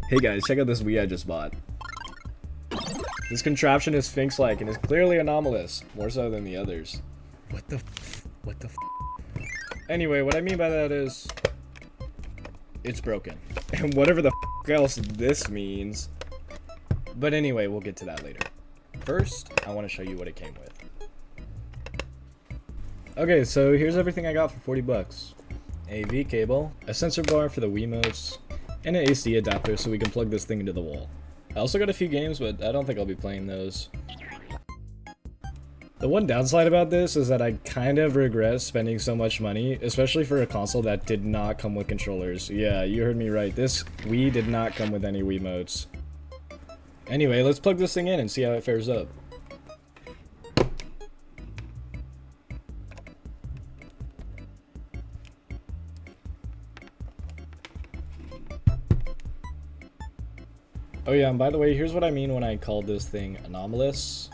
Hey guys, check out this Wii I just bought. This contraption is Sphinx-like and is clearly anomalous, more so than the others. What the f? Anyway, what I mean by that is, it's broken. And whatever the f else this means. But anyway, we'll get to that later. First, I want to show you what it came with. Okay, so here's everything I got for 40 bucks. A V cable, a sensor bar for the Wiimotes, and an AC adapter so we can plug this thing into the wall. I also got a few games, but I don't think I'll be playing those. The one downside about this is that I kind of regret spending so much money, especially for a console that did not come with controllers. Yeah, you heard me right, this Wii did not come with any Wiimotes. Anyway, let's plug this thing in and see how it fares up. Oh yeah, and by the way, here's what I mean when I called this thing anomalous.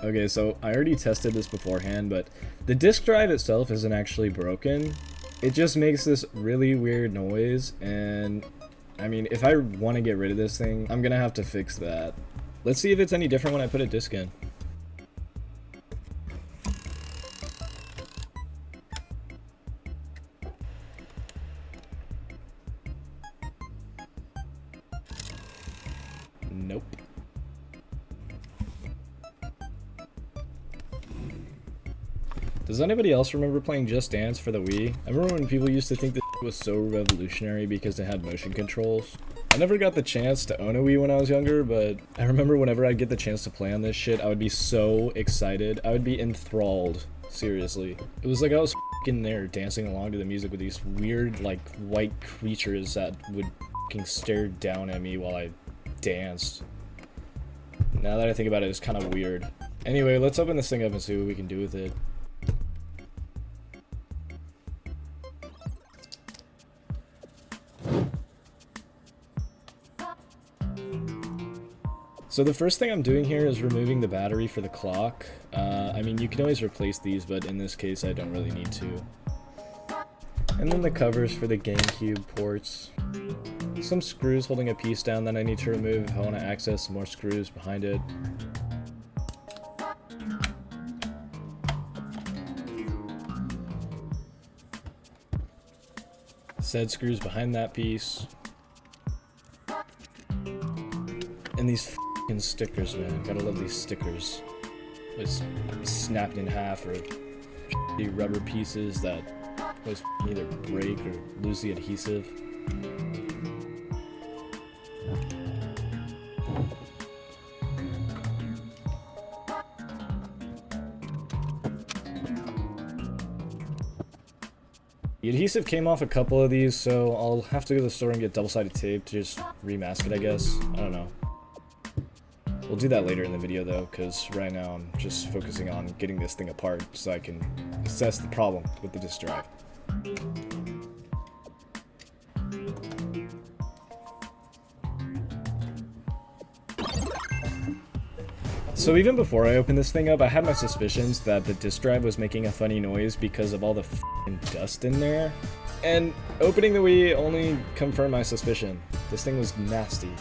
Okay, so I already tested this beforehand, but the disk drive itself isn't actually broken. It just makes this really weird noise, and I mean, if I want to get rid of this thing, I'm gonna have to fix that. Let's see if it's any different when I put a disc in. Nope. Does anybody else remember playing Just Dance for the Wii? I remember when people used to think this was so revolutionary because it had motion controls. I never got the chance to own a Wii when I was younger, but I remember whenever I'd get the chance to play on this shit, I would be so excited. I would be enthralled. Seriously. It was like I was f***ing there dancing along to the music with these weird, like, white creatures that would f***ing stare down at me while I danced. Now that I think about it, it's kind of weird. Anyway, let's open this thing up and see what we can do with it. So the first thing I'm doing here is removing the battery for the clock. I mean, you can always replace these, but in this case I don't really need to. And then the covers for the GameCube ports. Some screws holding a piece down that I need to remove if I want to access more screws behind it. Said screws behind that piece. And these f***ing stickers, man. Gotta love these stickers. It's snapped in half, or the rubber pieces that always either break or lose the adhesive. The adhesive came off a couple of these, so I'll have to go to the store and get double-sided tape to just remask it, I guess. I don't know. We'll do that later in the video though, because right now I'm just focusing on getting this thing apart so I can assess the problem with the disk drive. So even before I opened this thing up, I had my suspicions that the disk drive was making a funny noise because of all the f***ing dust in there. And opening the Wii only confirmed my suspicion. This thing was nasty.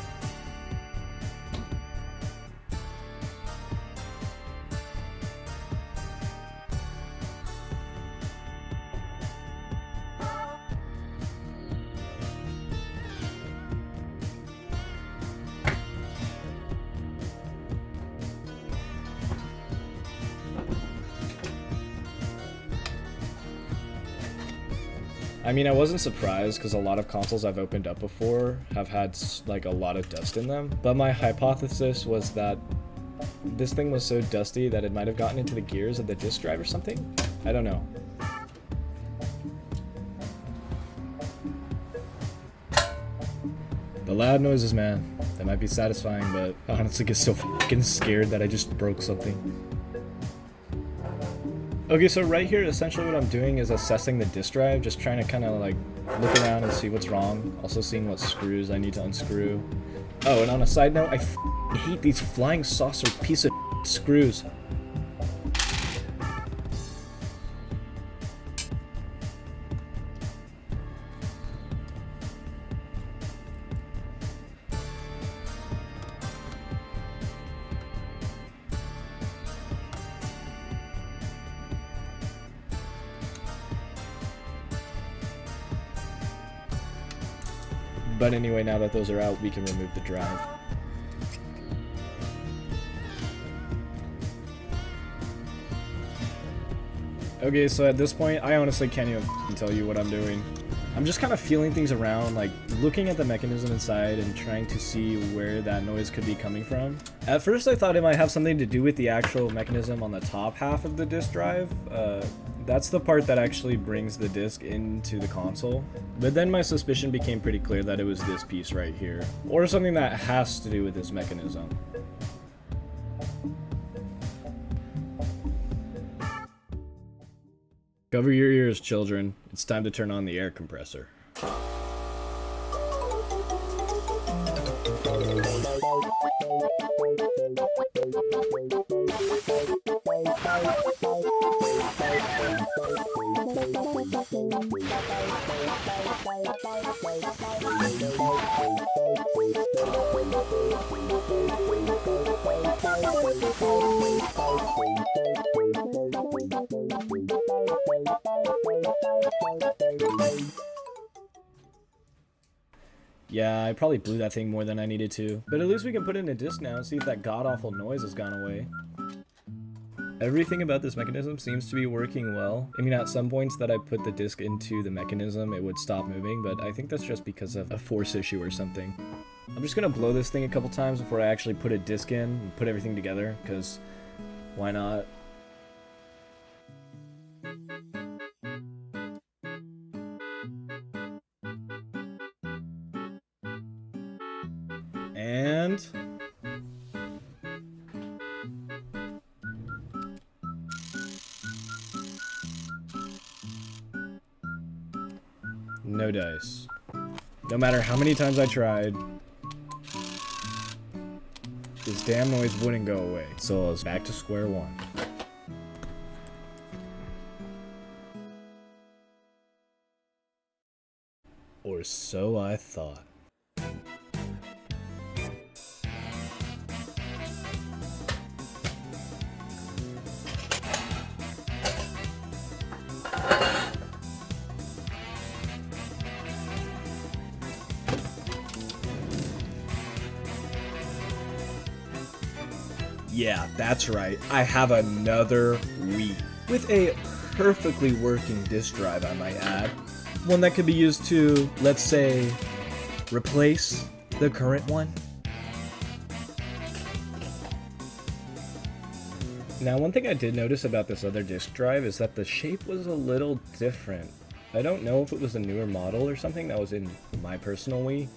I mean, I wasn't surprised because a lot of consoles I've opened up before have had like a lot of dust in them, but my hypothesis was that this thing was so dusty that it might have gotten into the gears of the disk drive or something? I don't know. The loud noises, man. That might be satisfying, but I honestly get so fucking scared that I just broke something. Okay, so right here, essentially what I'm doing is assessing the disk drive, just trying to kind of like look around and see what's wrong. Also seeing what screws I need to unscrew. Oh, and on a side note, I hate these flying saucer piece of screws. But anyway, now that those are out, we can remove the drive. Okay, so at this point, I honestly can't even tell you what I'm doing. I'm just kind of feeling things around, like looking at the mechanism inside and trying to see where that noise could be coming from. At first I thought it might have something to do with the actual mechanism on the top half of the disk drive. That's the part that actually brings the disk into the console. But then my suspicion became pretty clear that it was this piece right here, or something that has to do with this mechanism. Cover your ears, children. It's time to turn on the air compressor. Yeah, I probably blew that thing more than I needed to. But at least we can put it in a disc now and see if that god-awful noise has gone away. Everything about this mechanism seems to be working well. I mean, at some points that I put the disc into the mechanism, it would stop moving, but I think that's just because of a force issue or something. I'm just gonna blow this thing a couple times before I actually put a disc in and put everything together, because why not? And no dice. No matter how many times I tried, this damn noise wouldn't go away. So I was back to square one. Or so I thought. Yeah, that's right. I have another Wii. With a perfectly working disk drive, I might add. One that could be used to, let's say, replace the current one. Now, one thing I did notice about this other disk drive is that the shape was a little different. I don't know if it was a newer model or something that was in my personal Wii.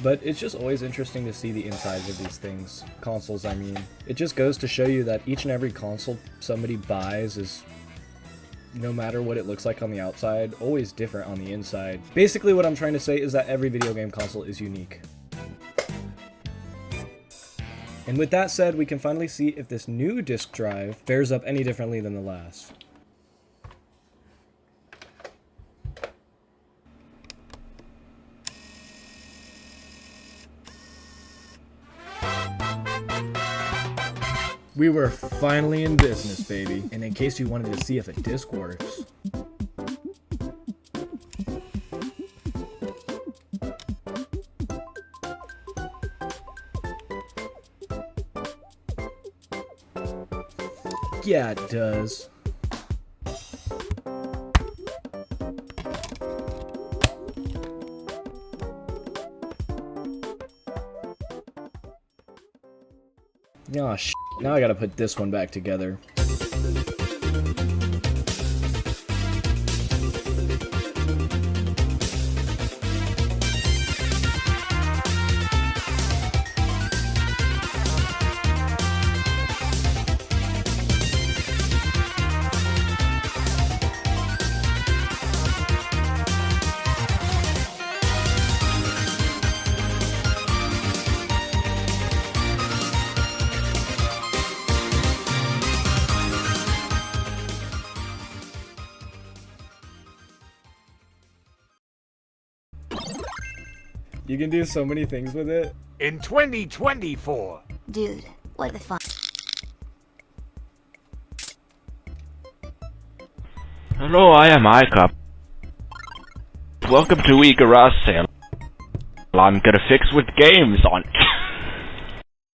But it's just always interesting to see the insides of these things. Consoles, I mean. It just goes to show you that each and every console somebody buys is, no matter what it looks like on the outside, always different on the inside. Basically what I'm trying to say is that every video game console is unique. And with that said, we can finally see if this new disk drive fares up any differently than the last. We were finally in business, baby. And in case you wanted to see if a disc works. Yeah, it does. Oh, sh**. Now I gotta put this one back together. You can do so many things with it. In 2024. Dude, what the fuck? Hello, I am iCup. Welcome to Wii Garage Sale. I'm gonna fix with games on